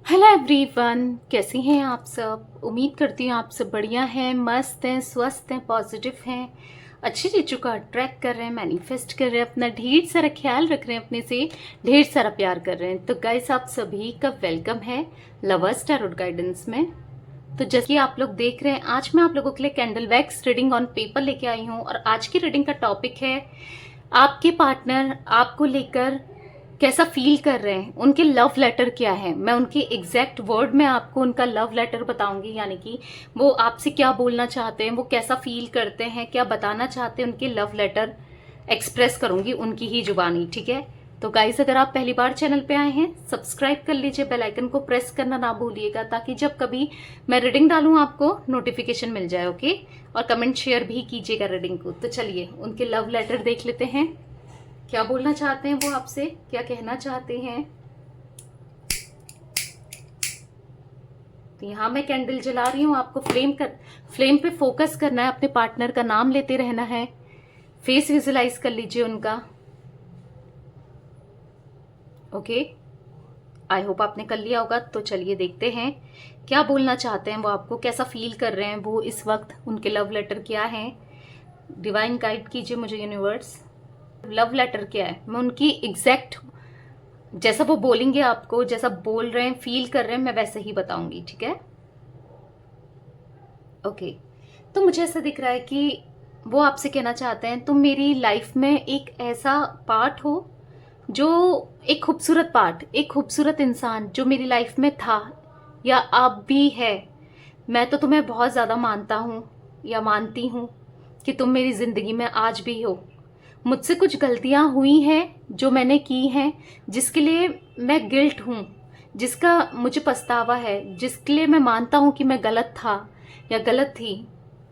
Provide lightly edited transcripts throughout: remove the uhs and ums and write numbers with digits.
Hello everyone, कैसी हैं आप सब। उम्मीद करती हूँ आप सब बढ़िया हैं, मस्त हैं, स्वस्थ हैं, पॉजिटिव हैं, अच्छी चीज़ों का अट्रैक्ट कर रहे हैं, मैनिफेस्ट कर रहे हैं, अपना ढेर सारा ख्याल रख रहे हैं, अपने से ढेर सारा प्यार कर रहे हैं। तो गाइस, आप सभी का वेलकम है लवर्स टैरोट गाइडेंस में। तो जैसे कि आप लोग देख रहे हैं, आज मैं आप लोगों के लिए candle wax reading on paper लेके आई हूँ। और आज की रीडिंग का टॉपिक है आपके पार्टनर आपको लेकर कैसा फील कर रहे हैं, उनके लव लेटर क्या है। मैं उनके एग्जैक्ट वर्ड में आपको उनका लव लेटर बताऊंगी, यानी कि वो आपसे क्या बोलना चाहते हैं, वो कैसा फील करते हैं, क्या बताना चाहते हैं, उनके लव लेटर एक्सप्रेस करूंगी उनकी ही जुबानी। ठीक है। तो गाइस, अगर आप पहली बार चैनल पे आए हैं, सब्सक्राइब कर लीजिए, बेल आइकन को प्रेस करना ना भूलिएगा, ताकि जब कभी मैं रीडिंग डालूं आपको नोटिफिकेशन मिल जाए। ओके। और कमेंट शेयर भी कीजिएगा रीडिंग को। तो चलिए उनके लव लेटर देख लेते हैं, क्या बोलना चाहते हैं वो आपसे, क्या कहना चाहते हैं। तो यहाँ मैं कैंडल जला रही हूँ, आपको फ्लेम पे फोकस करना है, अपने पार्टनर का नाम लेते रहना है, फेस विजुलाइज कर लीजिए उनका। ओके, आई होप आपने कर लिया होगा। तो चलिए देखते हैं क्या बोलना चाहते हैं वो आपको, कैसा फील कर रहे हैं वो इस वक्त, उनके लव लेटर क्या है। डिवाइन गाइड कीजिए मुझे यूनिवर्स, लव लेटर क्या है। मैं उनकी एग्जैक्ट जैसा वो बोलेंगे आपको, जैसा बोल रहे हैं, फील कर रहे हैं, मैं वैसे ही बताऊंगी। ठीक है। ओके। तो मुझे ऐसा दिख रहा है कि वो आपसे कहना चाहते हैं तुम मेरी लाइफ में एक ऐसा पार्ट हो, जो एक खूबसूरत पार्ट, एक खूबसूरत इंसान जो मेरी लाइफ में था या अब भी है। मैं तो तुम्हें बहुत ज़्यादा मानता हूँ या मानती हूँ कि तुम मेरी ज़िंदगी में आज भी हो। मुझसे कुछ गलतियाँ हुई हैं जो मैंने की हैं, जिसके लिए मैं गिल्ट हूँ, जिसका मुझे पछतावा है, जिसके लिए मैं मानता हूँ कि मैं गलत था या गलत थी।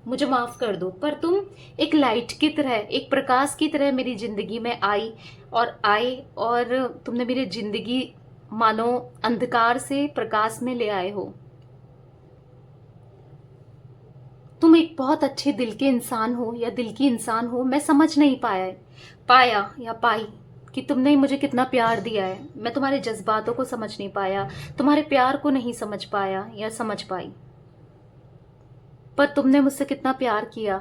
मुझे माफ़ कर दो। पर तुम एक लाइट की तरह, एक प्रकाश की तरह मेरी ज़िंदगी में आए और तुमने मेरी ज़िंदगी मानो अंधकार से प्रकाश में ले आए हो। तुम एक बहुत अच्छे दिल के इंसान हो या दिल की इंसान हो। मैं समझ नहीं पाया या पाई कि तुमने मुझे कितना प्यार दिया है। मैं तुम्हारे जज्बातों को समझ नहीं पाया, तुम्हारे प्यार को नहीं समझ पाया या समझ पाई। पर तुमने मुझसे कितना प्यार किया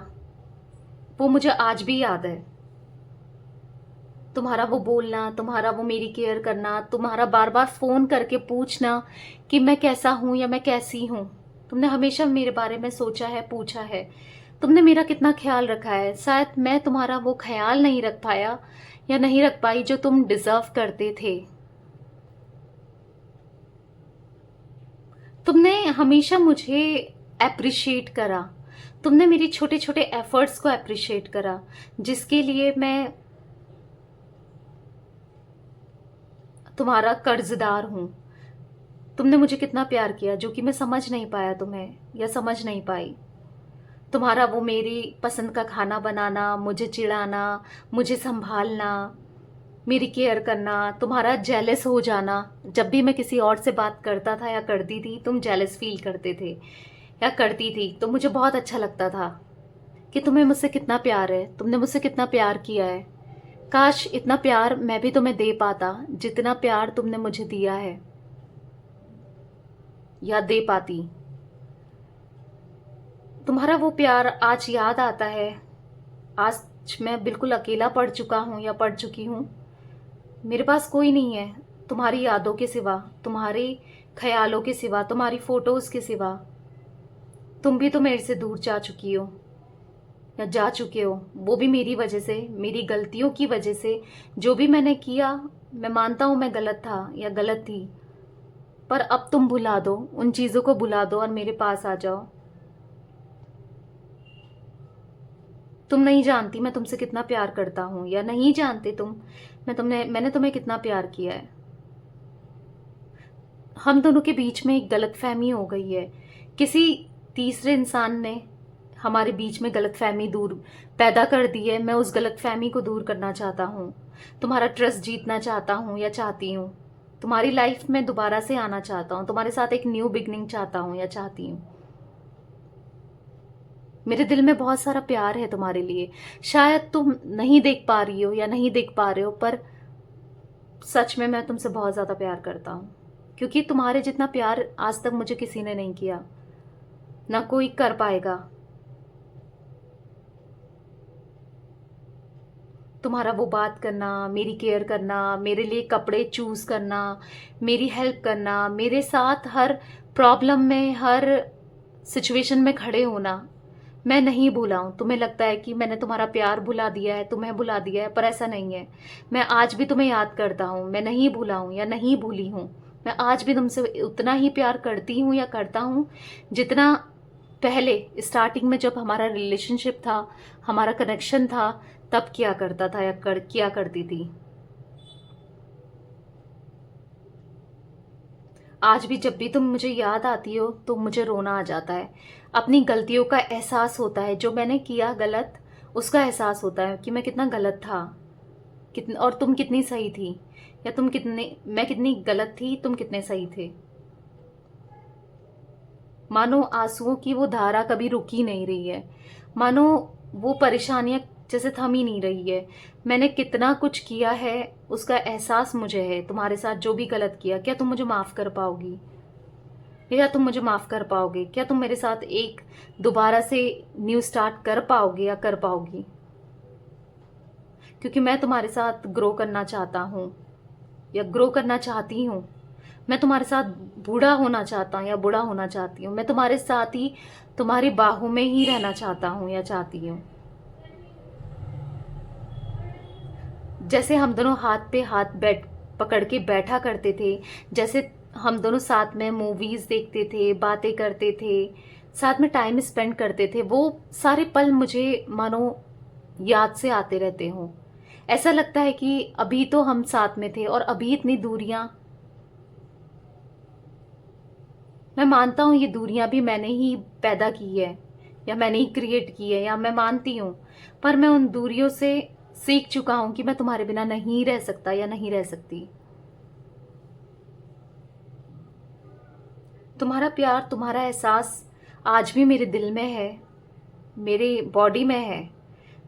वो मुझे आज भी याद है। तुम्हारा वो बोलना, तुम्हारा वो मेरी केयर करना, तुम्हारा बार बार फोन करके पूछना कि मैं कैसा हूं या मैं कैसी हूं। तुमने हमेशा मेरे बारे में सोचा है, पूछा है। तुमने मेरा कितना ख्याल रखा है। शायद मैं तुम्हारा वो ख्याल नहीं रख पाया या नहीं रख पाई जो तुम डिजर्व करते थे। तुमने हमेशा मुझे अप्रिशिएट करा, तुमने मेरी छोटे छोटे एफर्ट्स को अप्रिशिएट करा, जिसके लिए मैं तुम्हारा कर्जदार हूं। तुमने मुझे कितना प्यार किया जो कि मैं समझ नहीं पाया तुम्हें या समझ नहीं पाई। तुम्हारा वो मेरी पसंद का खाना बनाना, मुझे चिढ़ाना, मुझे संभालना, मेरी केयर करना, तुम्हारा जेलस हो जाना। जब भी मैं किसी और से बात करता था या करती थी, तुम जेलस फील करते थे या करती थी, तो मुझे बहुत अच्छा लगता था कि तुम्हें मुझसे कितना प्यार है, तुमने मुझसे कितना प्यार किया है। काश इतना प्यार मैं भी तुम्हें दे पाता जितना प्यार तुमने मुझे दिया है या दे पाती। तुम्हारा वो प्यार आज याद आता है। आज मैं बिल्कुल अकेला पड़ चुका हूँ या पड़ चुकी हूँ। मेरे पास कोई नहीं है तुम्हारी यादों के सिवा, तुम्हारे ख्यालों के सिवा, तुम्हारी फोटोज के सिवा। तुम भी तो मेरे से दूर जा चुकी हो या जा चुके हो, वो भी मेरी वजह से, मेरी गलतियों की वजह से। जो भी मैंने किया, मैं मानता हूँ मैं गलत था या गलत थी। पर अब तुम भुला दो, उन चीज़ों को भुला दो और मेरे पास आ जाओ। तुम नहीं जानती मैं तुमसे कितना प्यार करता हूँ, या नहीं जानते तुम मैंने तुम्हें कितना प्यार किया है। हम दोनों के बीच में एक गलतफहमी हो गई है। किसी तीसरे इंसान ने हमारे बीच में गलतफहमी दूर पैदा कर दी है। मैं उस गलतफहमी को दूर करना चाहता हूँ, तुम्हारा ट्रस्ट जीतना चाहता हूँ या चाहती हूँ। तुम्हारी लाइफ में दोबारा से आना चाहता हूँ, तुम्हारे साथ एक न्यू बिगनिंग चाहता हूँ या चाहती हूँ। मेरे दिल में बहुत सारा प्यार है तुम्हारे लिए। शायद तुम नहीं देख पा रही हो या नहीं देख पा रहे हो, पर सच में मैं तुमसे बहुत ज्यादा प्यार करता हूँ। क्योंकि तुम्हारे जितना प्यार आज तक मुझे किसी ने नहीं किया, ना कोई कर पाएगा। तुम्हारा वो बात करना, मेरी केयर करना, मेरे लिए कपड़े चूज़ करना, मेरी हेल्प करना, मेरे साथ हर प्रॉब्लम में, हर सिचुएशन में खड़े होना, मैं नहीं भूला हूँ। तुम्हें लगता है कि मैंने तुम्हारा प्यार भुला दिया है, तुम्हें भुला दिया है, पर ऐसा नहीं है। मैं आज भी तुम्हें याद करता हूँ, मैं नहीं भूला हूँ या नहीं भूली हूँ। मैं आज भी तुमसे उतना ही प्यार करती हूँ या करता हूँ जितना पहले स्टार्टिंग में जब हमारा रिलेशनशिप था, हमारा कनेक्शन था, तब किया करता था या किया करती थी। आज भी जब भी तुम मुझे याद आती हो तो मुझे रोना आ जाता है। अपनी गलतियों का एहसास होता है, जो मैंने किया गलत उसका एहसास होता है कि मैं कितना गलत था, कितन और तुम कितनी सही थी, या मैं कितनी गलत थी, तुम कितने सही थे। मानो आंसुओं की वो धारा कभी रुक ही नहीं रही है, मानो वो परेशानियां जैसे थम ही नहीं रही है। मैंने कितना कुछ किया है उसका एहसास मुझे है। तुम्हारे साथ जो भी गलत किया, क्या तुम मुझे माफ़ कर पाओगी? या तुम मुझे माफ़ कर पाओगे? क्या तुम मेरे साथ एक दोबारा से न्यू स्टार्ट कर पाओगे या कर पाओगी? क्योंकि मैं तुम्हारे साथ ग्रो करना चाहता हूँ या ग्रो करना चाहती हूँ। मैं तुम्हारे साथ बूढ़ा होना चाहता हूँ या बूढ़ा होना चाहती हूँ। मैं तुम्हारे साथ ही तुम्हारी बाहों में ही रहना चाहता हूँ या चाहती हूँ। जैसे हम दोनों हाथ पे हाथ पकड़ के बैठा करते थे, जैसे हम दोनों साथ में मूवीज़ देखते थे, बातें करते थे, साथ में टाइम स्पेंड करते थे, वो सारे पल मुझे मानो याद से आते रहते हों। ऐसा लगता है कि अभी तो हम साथ में थे और अभी इतनी दूरियां। मैं मानता हूँ ये दूरियां भी मैंने ही पैदा की है या मैंने ही क्रिएट की है, या मैं मानती हूँ, पर मैं उन दूरियों से सीख चुका हूँ कि मैं तुम्हारे बिना नहीं रह सकता या नहीं रह सकती। तुम्हारा प्यार, तुम्हारा एहसास आज भी मेरे दिल में है, मेरे बॉडी में है।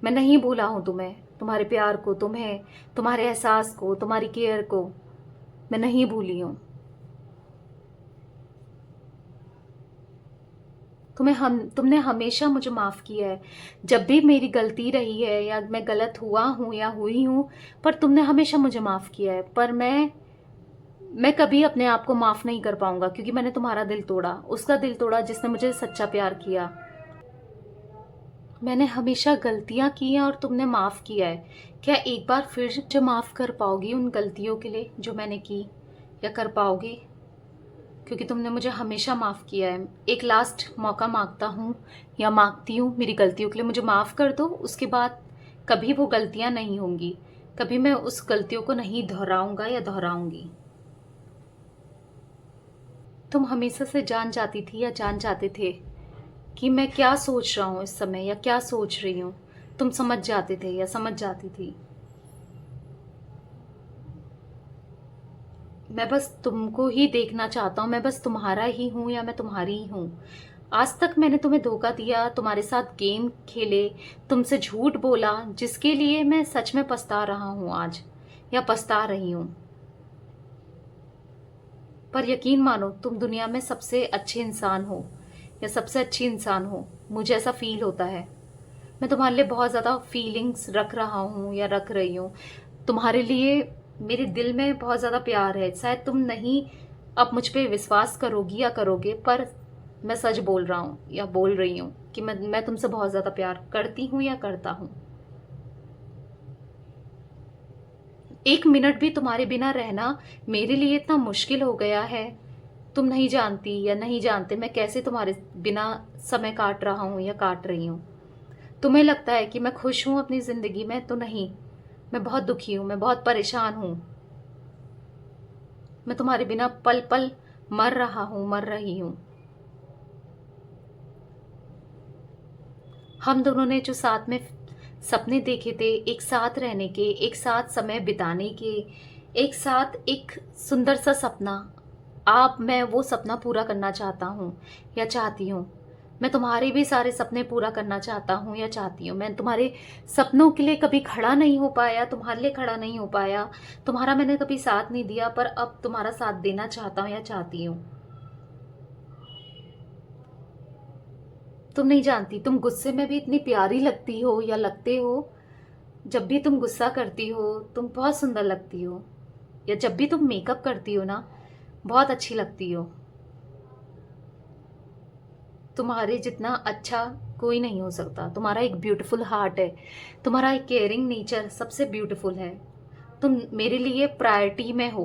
मैं नहीं भूला हूँ तुम्हें, तुम्हारे प्यार को, तुम्हें, तुम्हारे एहसास को, तुम्हारी केयर को मैं नहीं भूली हूँ। तुमने हमेशा मुझे माफ़ किया है। जब भी मेरी गलती रही है या मैं गलत हुआ हूँ या हुई हूँ, पर तुमने हमेशा मुझे माफ़ किया है। पर मैं कभी अपने आप को माफ़ नहीं कर पाऊंगा, क्योंकि मैंने तुम्हारा दिल तोड़ा, उसका दिल तोड़ा जिसने मुझे सच्चा प्यार किया। मैंने हमेशा गलतियां की हैं और तुमने माफ़ किया है। क्या एक बार फिर जो माफ़ कर पाओगी उन गलतियों के लिए जो मैंने की, या कर पाओगी? क्योंकि तुमने मुझे हमेशा माफ़ किया है। एक लास्ट मौका मांगता हूँ या मांगती हूँ मेरी गलतियों के लिए, मुझे माफ़ कर दो। उसके बाद कभी वो गलतियाँ नहीं होंगी, कभी मैं उस गलतियों को नहीं दोहराऊंगा या दोहराऊंगी। तुम हमेशा से जान जाती थी या जान जाते थे कि मैं क्या सोच रहा हूँ इस समय या क्या सोच रही हूँ। तुम समझ जाते थे या समझ जाती थी। मैं बस तुमको ही देखना चाहता हूँ, मैं बस तुम्हारा ही हूँ या मैं तुम्हारी ही हूँ। आज तक मैंने तुम्हें धोखा दिया, तुम्हारे साथ गेम खेले, तुमसे झूठ बोला, जिसके लिए मैं सच में पछता रहा हूँ आज, या पछता रही हूँ। पर यकीन मानो, तुम दुनिया में सबसे अच्छे इंसान हो या सबसे अच्छी इंसान हो, मुझे ऐसा फील होता है। मैं तुम्हारे लिए बहुत ज़्यादा फीलिंग्स रख रहा हूँ या रख रही हूँ। तुम्हारे लिए मेरे दिल में बहुत ज़्यादा प्यार है। शायद तुम नहीं अब मुझ पे विश्वास करोगी या करोगे, पर मैं सच बोल रहा हूँ या बोल रही हूँ कि मैं तुमसे बहुत ज़्यादा प्यार करती हूँ या करता हूँ। एक मिनट भी तुम्हारे बिना रहना मेरे लिए इतना मुश्किल हो गया है। तुम नहीं जानती या नहीं जानते मैं कैसे तुम्हारे बिना समय काट रहा हूँ या काट रही हूँ। तुम्हें लगता है कि मैं खुश हूँ अपनी ज़िंदगी में, तो नहीं, मैं बहुत दुखी हूँ, मैं बहुत परेशान हूँ। मैं तुम्हारे बिना पल पल मर रहा हूँ, मर रही हूँ। हम दोनों ने जो साथ में सपने देखे थे, एक साथ रहने के, एक साथ समय बिताने के, एक साथ एक सुंदर सा सपना, अब मैं वो सपना पूरा करना चाहता हूँ या चाहती हूँ। मैं तुम्हारे भी सारे सपने पूरा करना चाहता हूँ या चाहती हूँ। मैं तुम्हारे सपनों के लिए कभी खड़ा नहीं हो पाया, तुम्हारे लिए खड़ा नहीं हो पाया, तुम्हारा मैंने कभी साथ नहीं दिया, पर अब तुम्हारा साथ देना चाहता हूँ या चाहती हूँ। तुम नहीं जानती, तुम गुस्से में भी इतनी प्यारी लगती हो या लगते हो। जब भी तुम गुस्सा करती हो तुम बहुत सुंदर लगती हो, या जब भी तुम मेकअप करती हो ना, बहुत अच्छी लगती हो। तुम्हारे जितना अच्छा कोई नहीं हो सकता। तुम्हारा एक ब्यूटीफुल हार्ट है, तुम्हारा एक केयरिंग नेचर सबसे ब्यूटीफुल है। तुम मेरे लिए प्रायोरिटी में हो,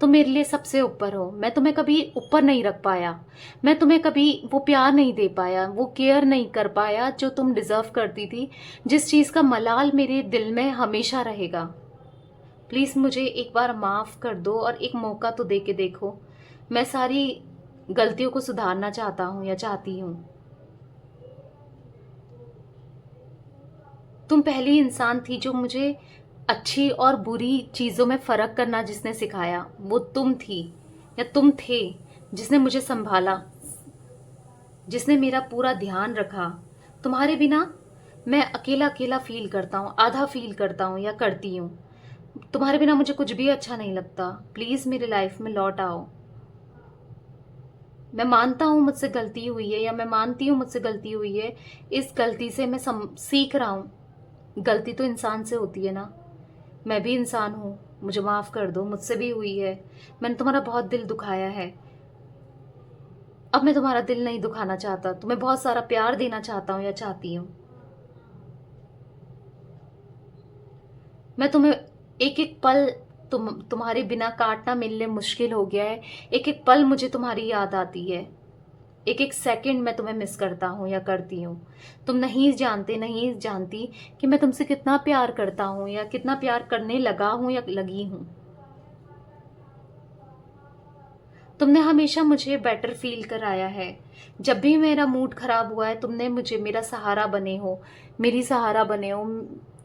तुम मेरे लिए सबसे ऊपर हो। मैं तुम्हें कभी ऊपर नहीं रख पाया, मैं तुम्हें कभी वो प्यार नहीं दे पाया, वो केयर नहीं कर पाया जो तुम डिजर्व करती थी, जिस चीज़ का मलाल मेरे दिल में हमेशा रहेगा। प्लीज़ मुझे एक बार माफ़ कर दो और एक मौका तो दे के देखो। मैं सारी गलतियों को सुधारना चाहता हूँ या चाहती हूँ। तुम पहली इंसान थी जो मुझे अच्छी और बुरी चीज़ों में फ़र्क करना जिसने सिखाया, वो तुम थी या तुम थे, जिसने मुझे संभाला, जिसने मेरा पूरा ध्यान रखा। तुम्हारे बिना मैं अकेला अकेला फील करता हूँ, आधा फील करता हूँ या करती हूँ। तुम्हारे बिना मुझे कुछ भी अच्छा नहीं लगता। प्लीज़ मेरी लाइफ में लौट आओ। मैं मानता हूँ मुझसे गलती हुई है, या मैं मानती हूँ मुझसे गलती हुई है। इस गलती से मैं सीख रहा हूँ। गलती तो इंसान से होती है ना, मैं भी इंसान हूँ, मुझे माफ़ कर दो, मुझसे भी हुई है। मैंने तुम्हारा बहुत दिल दुखाया है। अब मैं तुम्हारा दिल नहीं दुखाना चाहता, तुम्हें बहुत सारा प्यार देना चाहता हूँ या चाहती हूँ। मैं तुम्हें एक एक पल, तुम्हारे बिना काटना मेरे लिए मुश्किल हो गया है। एक एक पल मुझे तुम्हारी याद आती है, एक एक सेकंड मैं तुम्हें मिस करता हूँ या करती हूँ। तुम नहीं जानते, नहीं जानती कि मैं तुमसे कितना प्यार करता हूँ या कितना प्यार करने लगा हूँ या लगी हूँ। तुमने हमेशा मुझे बेटर फील कराया है। जब भी मेरा मूड खराब हुआ है तुमने मुझे मेरा सहारा बने हो, मेरी सहारा बने हो।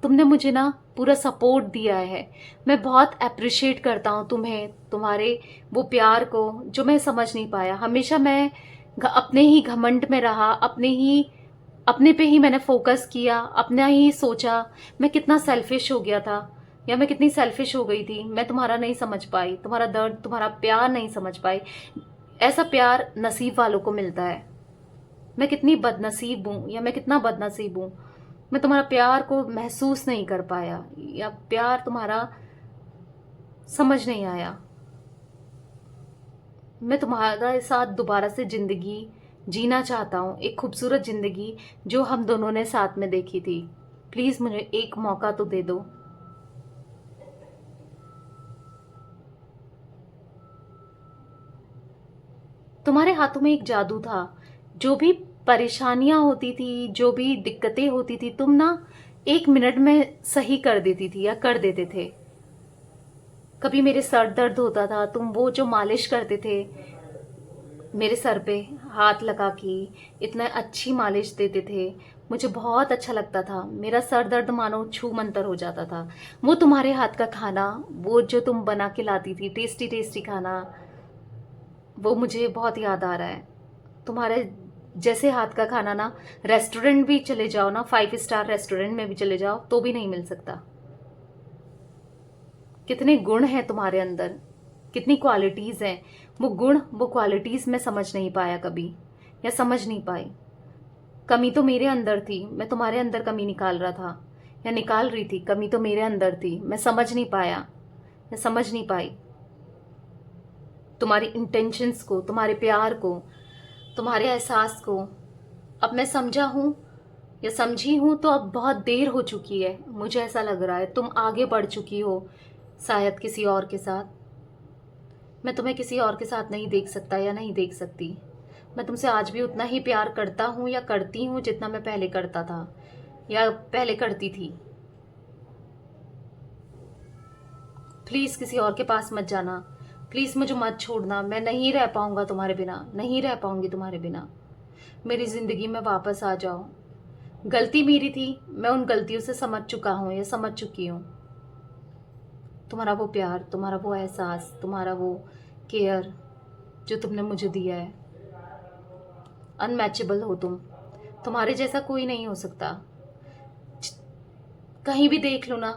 तुमने मुझे ना पूरा सपोर्ट दिया है। मैं बहुत अप्रिशिएट करता हूँ तुम्हें, तुम्हारे वो प्यार को जो मैं समझ नहीं पाया। हमेशा मैं अपने ही घमंड में रहा, अपने पे ही मैंने फोकस किया, अपना ही सोचा। मैं कितना सेल्फिश हो गया था, या मैं कितनी सेल्फिश हो गई थी। मैं तुम्हारा नहीं समझ पाई, तुम्हारा दर्द, तुम्हारा प्यार नहीं समझ पाई। ऐसा प्यार नसीब वालों को मिलता है। मैं कितनी बदनसीब हूँ, या मैं कितना बदनसीब हूँ। मैं तुम्हारा प्यार को महसूस नहीं कर पाया, या प्यार तुम्हारा समझ नहीं आया। मैं तुम्हारे साथ दोबारा से जिंदगी जीना चाहता हूँ, एक खूबसूरत जिंदगी जो हम दोनों ने साथ में देखी थी। प्लीज मुझे एक मौका तो दे दो। तुम्हारे हाथों में एक जादू था। जो भी परेशानियां होती थी, जो भी दिक्कतें होती थी, तुम ना 1 मिनट में सही कर देती थी या कर देते थे। कभी मेरे सर दर्द होता था, तुम वो जो मालिश करते थे मेरे सर पे हाथ लगा के, इतना अच्छी मालिश देते थे, मुझे बहुत अच्छा लगता था। मेरा सर दर्द मानो छू मंतर हो जाता था। वो तुम्हारे हाथ का खाना, वो जो तुम बना के लाती थी, टेस्टी टेस्टी खाना, वो मुझे बहुत याद आ रहा है। तुम्हारे जैसे हाथ का खाना ना, रेस्टोरेंट भी चले जाओ ना, 5 स्टार रेस्टोरेंट में भी चले जाओ तो भी नहीं मिल सकता। कितने गुण हैं तुम्हारे अंदर, कितनी क्वालिटीज हैं। वो गुण, वो क्वालिटीज मैं समझ नहीं पाया कभी, या समझ नहीं पाई। कमी तो मेरे अंदर थी, मैं तुम्हारे अंदर कमी निकाल रहा था या निकाल रही थी। कमी तो मेरे अंदर थी, मैं समझ नहीं पाया या समझ नहीं पाई तुम्हारी इंटेंशंस को, तुम्हारे प्यार को, तुम्हारे एहसास को। अब मैं समझा हूँ या समझी हूँ तो अब बहुत देर हो चुकी है। मुझे ऐसा लग रहा है तुम आगे बढ़ चुकी हो, शायद किसी और के साथ। मैं तुम्हें किसी और के साथ नहीं देख सकता या नहीं देख सकती। मैं तुमसे आज भी उतना ही प्यार करता हूँ या करती हूँ जितना मैं पहले करता था या पहले करती थी। प्लीज किसी और के पास मत जाना, प्लीज मुझे मत छोड़ना। मैं नहीं रह पाऊंगा तुम्हारे बिना, नहीं रह पाऊंगी तुम्हारे बिना। मेरी जिंदगी में वापस आ जाओ। गलती मेरी थी, मैं उन गलतियों से समझ चुका हूँ या समझ चुकी हूँ। तुम्हारा वो प्यार, तुम्हारा वो एहसास, तुम्हारा वो केयर जो तुमने मुझे दिया है, अनमैचेबल हो तुम, तुम्हारे जैसा कोई नहीं हो सकता। कहीं भी देख लो ना,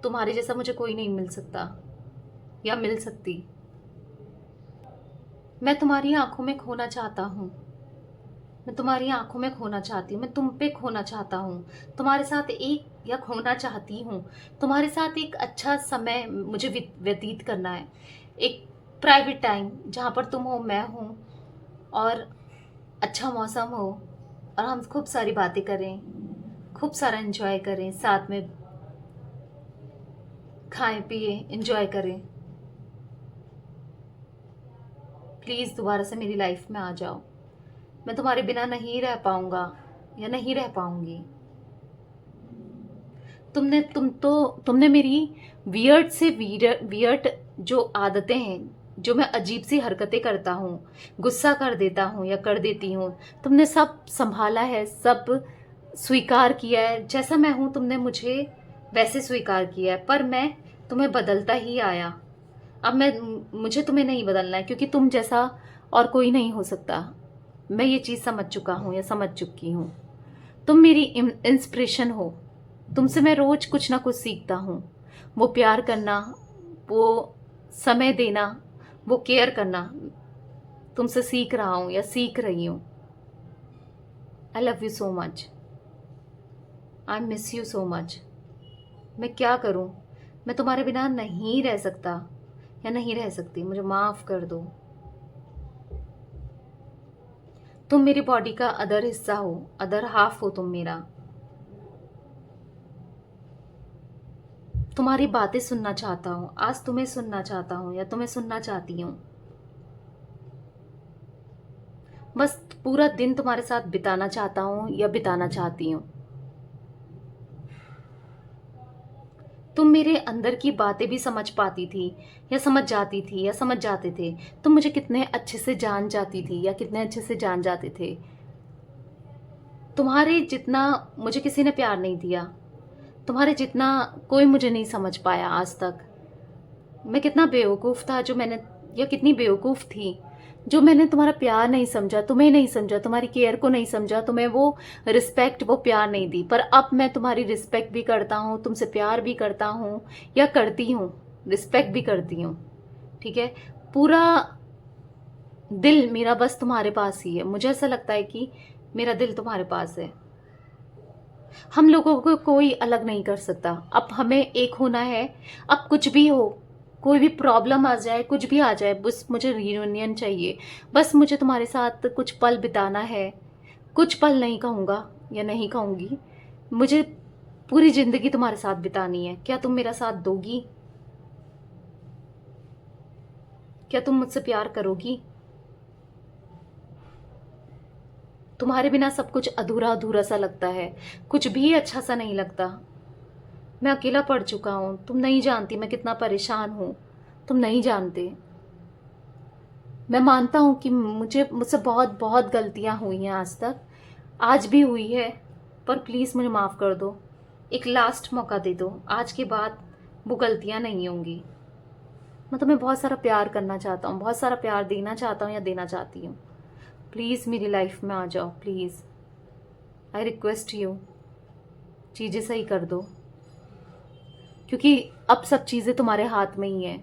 तुम्हारे जैसा मुझे कोई नहीं मिल सकता या मिल सकती। मैं तुम्हारी आंखों में खोना चाहता हूँ, मैं तुम्हारी आंखों में खोना चाहती हूँ, मैं तुम पे खोना चाहता हूँ, तुम्हारे साथ एक या खोना चाहती हूँ, तुम्हारे साथ एक अच्छा समय मुझे व्यतीत करना है, एक प्राइवेट टाइम जहाँ पर तुम हो, मैं हूँ, और अच्छा मौसम हो, और हम खूब सारी बातें करें, खूब सारा एंजॉय करें, साथ में खाएं पिए एंजॉय करें। प्लीज़ दोबारा से मेरी लाइफ में आ जाओ। मैं तुम्हारे बिना नहीं रह पाऊंगा या नहीं रह पाऊंगी। तुमने मेरी वियर्ड से वियर्ड जो आदतें हैं, जो मैं अजीब सी हरकतें करता हूँ, गुस्सा कर देता हूँ या कर देती हूँ, तुमने सब संभाला है, सब स्वीकार किया है। जैसा मैं हूँ तुमने मुझे वैसे स्वीकार किया है, पर मैं तुम्हें बदलता ही आया। अब मुझे तुम्हें नहीं बदलना है, क्योंकि तुम जैसा और कोई नहीं हो सकता। मैं ये चीज़ समझ चुका हूँ या समझ चुकी हूँ। तुम मेरी इंस्पिरेशन हो, तुमसे मैं रोज कुछ ना कुछ सीखता हूँ। वो प्यार करना, वो समय देना, वो केयर करना, तुमसे सीख रहा हूँ या सीख रही हूँ। I love you so much, I miss you so much. मैं क्या करूँ, मैं तुम्हारे बिना नहीं रह सकता या नहीं रह सकती, मुझे माफ़ कर दो। तुम मेरी बॉडी का अदर हिस्सा हो, अदर हाफ हो तुम मेरा। तुम्हारी बातें सुनना चाहता हूँ, आज तुम्हें सुनना चाहता हूँ या तुम्हें सुनना चाहती हूँ। बस पूरा दिन तुम्हारे साथ बिताना चाहता हूँ या बिताना चाहती हूँ। तुम मेरे अंदर की बातें भी समझ पाती थी या समझ जाती थी या समझ जाते थे। तुम मुझे कितने अच्छे से जान जाती थी या कितने अच्छे से जान जाते थे। तुम्हारे जितना मुझे किसी ने प्यार नहीं दिया, तुम्हारे जितना कोई मुझे नहीं समझ पाया आज तक। मैं कितना बेवकूफ़ था जो मैंने, या कितनी बेवकूफ़ थी जो मैंने तुम्हारा प्यार नहीं समझा, तुम्हें नहीं समझा, तुम्हारी केयर को नहीं समझा, तुम्हें वो रिस्पेक्ट, वो प्यार नहीं दी। पर अब मैं तुम्हारी रिस्पेक्ट भी करता हूँ, तुमसे प्यार भी करता हूँ या करती हूँ, रिस्पेक्ट भी करती हूँ। ठीक है, पूरा दिल मेरा बस तुम्हारे पास ही है। मुझे ऐसा लगता है कि मेरा दिल तुम्हारे पास है। हम लोगों को कोई अलग नहीं कर सकता। अब हमें एक होना है। अब कुछ भी हो, कोई भी प्रॉब्लम आ जाए, कुछ भी आ जाए, बस मुझे रियूनियन चाहिए। बस मुझे तुम्हारे साथ कुछ पल बिताना है। कुछ पल नहीं कहूँगा या नहीं कहूँगी, मुझे पूरी ज़िंदगी तुम्हारे साथ बितानी है। क्या तुम मेरा साथ दोगी? क्या तुम मुझसे प्यार करोगी? तुम्हारे बिना सब कुछ अधूरा अधूरा सा लगता है, कुछ भी अच्छा सा नहीं लगता। मैं अकेला पड़ चुका हूँ। तुम नहीं जानती मैं कितना परेशान हूँ, तुम नहीं जानते। मैं मानता हूँ कि मुझसे बहुत बहुत गलतियाँ हुई हैं आज तक, आज भी हुई है, पर प्लीज़ मुझे माफ़ कर दो। एक लास्ट मौका दे दो, आज के बाद वो गलतियाँ नहीं होंगी। मैं तुम्हें बहुत सारा प्यार करना चाहता हूँ, बहुत सारा प्यार देना चाहता हूँ या देना चाहती हूँ। प्लीज़ मेरी लाइफ में आ जाओ, प्लीज़, आई रिक्वेस्ट यू। चीज़ें सही कर दो, क्योंकि अब सब चीज़ें तुम्हारे हाथ में ही हैं।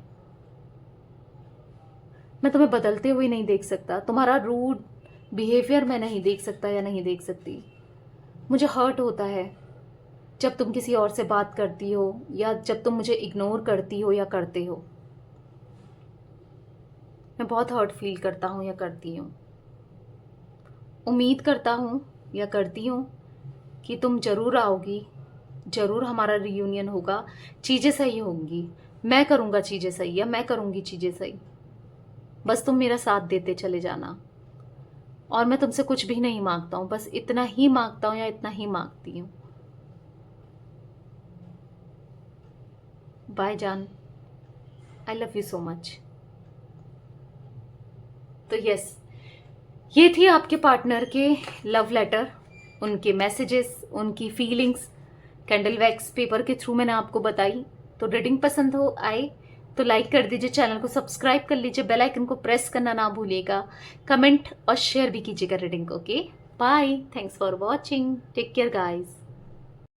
मैं तुम्हें बदलते हुए नहीं देख सकता, तुम्हारा रूड बिहेवियर मैं नहीं देख सकता या नहीं देख सकती। मुझे हर्ट होता है जब तुम किसी और से बात करती हो या जब तुम मुझे इग्नोर करती हो या करते हो। मैं बहुत हर्ट फील करता हूँ या करती हूँ। उम्मीद करता हूँ या करती हूँ कि तुम ज़रूर आओगी, ज़रूर हमारा रियूनियन होगा, चीज़ें सही होंगी, मैं करूँगा चीज़ें सही या मैं करूँगी चीज़ें सही। बस तुम मेरा साथ देते चले जाना। और मैं तुमसे कुछ भी नहीं मांगता हूँ, बस इतना ही मांगता हूँ या इतना ही मांगती हूँ। बाय जान, I love you so much. तो यस, ये थी आपके पार्टनर के लव लेटर, उनके मैसेजेस, उनकी फीलिंग्स कैंडल वैक्स पेपर के थ्रू मैंने आपको बताई। तो रीडिंग पसंद हो आए तो लाइक कर दीजिए, चैनल को सब्सक्राइब कर लीजिए, बेल आइकन को प्रेस करना ना भूलिएगा, कमेंट और शेयर भी कीजिएगा रीडिंग को। Okay. Bye, thanks for watching, take care guys.